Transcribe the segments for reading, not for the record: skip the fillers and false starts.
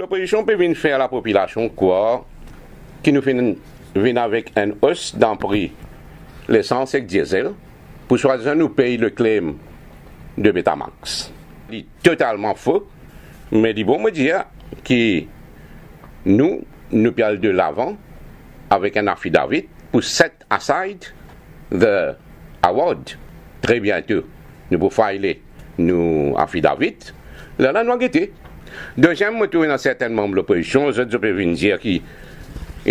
l'opposition peut venir faire à la population quoi qui nous vient avec une hausse dans le prix l'essence et le diesel pour soi-disant nous payer le claim de Betamax. C'est totalement faux, mais il bon me dire que nous allons de l'avant avec un affidavit pour set aside the award. Très bientôt, nous pouvons filer nos affidavits. Là, nous avons guetté. Deuxième, je trouve dans certains membres de l'opposition, je peux venir dire qu'ils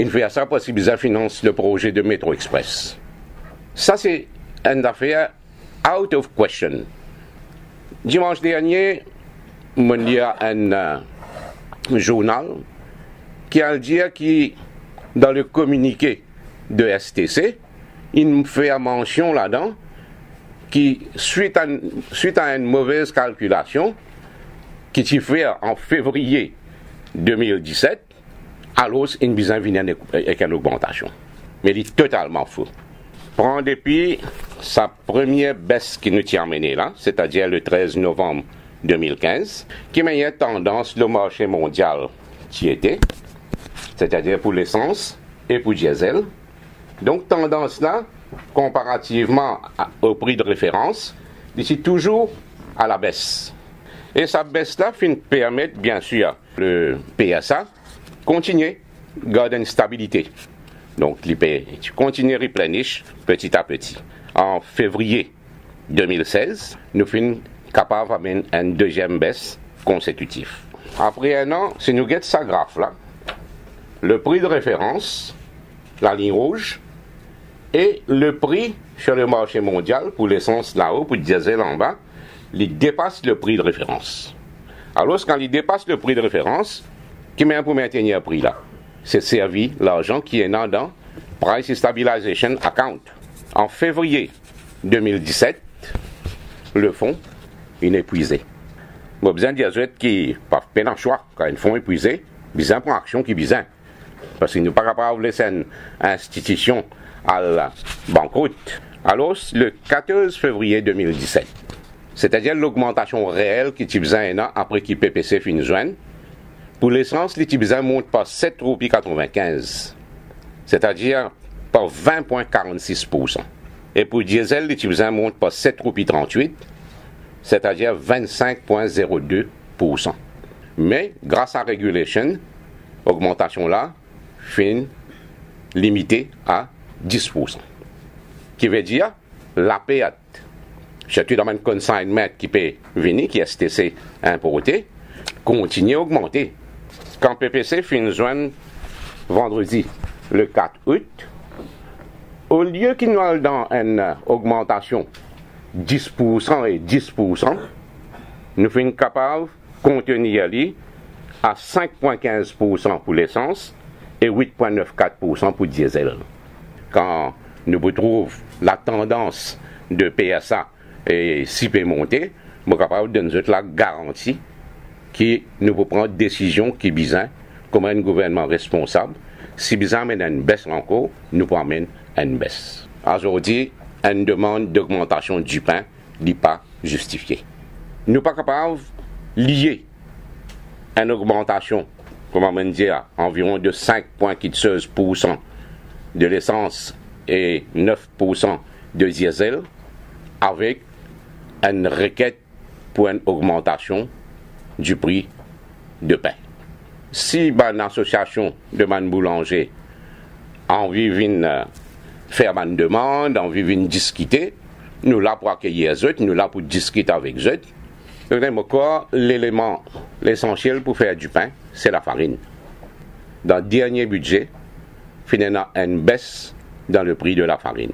fait ça parce qu'ils financent le projet de Métro Express. Ça, c'est une affaire out of question. Dimanche dernier, je lis un journal qui a dit que dans le communiqué de STC, il me fait mention là-dedans qui, suite à une mauvaise calculation, qui s'est fait en février 2017, alors il besoin venir avec une augmentation. Mais il est totalement faux. Prends depuis sa première baisse qui nous tient mené là, c'est-à-dire le 13 novembre 2015, qui met une tendance le marché mondial qui était, c'est-à-dire pour l'essence et pour le diesel. Donc tendance là, comparativement au prix de référence, ici toujours à la baisse. Et sa baisse là permet bien sûr le PSA continuer, garder une stabilité. Donc l'IP continue à replenish petit à petit. En février 2016, nous sommes capables d'amener une deuxième baisse consécutive. Après un an, si nous regardons ça graphe là, le prix de référence, la ligne rouge, et le prix sur le marché mondial pour l'essence là-haut, pour le diesel en bas, il dépasse le prix de référence. Alors quand il dépasse le prix de référence, qui met pour maintenir le prix là? C'est servi l'argent qui est dans Price Stabilization Account. En février 2017, le fonds est épuisé. Moi, besoin de dire qui pas peine en choix quand un fonds épuisé, besoin pour action qui besoin. Parce qu'il n'est pas capable de laisser une institution à la banqueroute. Alors, le 14 février 2017, c'est-à-dire l'augmentation réelle qui est besoin après que PPC finit joindre, pour l'essence, les Tibizans montent par 7,95 €, c'est-à-dire par 20,46%. Et pour le diesel, les Tibizans montent par 7,38 €, c'est-à-dire 25,02%. Mais grâce à la régulation, l'augmentation là, fin limitée à 10%. Qui veut dire, la payette, surtout dans un consignment qui peut venir, qui est STC importé, continue à augmenter. Quand PPC finit joindre vendredi, le 4 août, au lieu qu'il nous ait dans une augmentation 10% et 10%, nous sommes capables de contenir à 5,15% pour l'essence et 8,94% pour le diesel. Quand nous retrouvons la tendance de PSA et si peut monter, nous sommes capables de nous donner la garantie que nous pouvons prendre des décisions qui besoin comme un gouvernement responsable. Si besoin amène une baisse encore, nous pouvons amener une baisse. Aujourd'hui, une demande d'augmentation du pain n'est pas justifiée. Nous ne sommes pas capables de lier une augmentation, comment on dit, environ de 5,16% de l'essence et 9% de diesel avec une requête pour une augmentation du prix de pain. Si une association de man boulanger a envie de faire une demande, a envie de discuter, nous là pour accueillir eux, nous là pour discuter avec eux. L'élément, l'essentiel pour faire du pain, c'est la farine. Dans le dernier budget, finalement, une baisse dans le prix de la farine.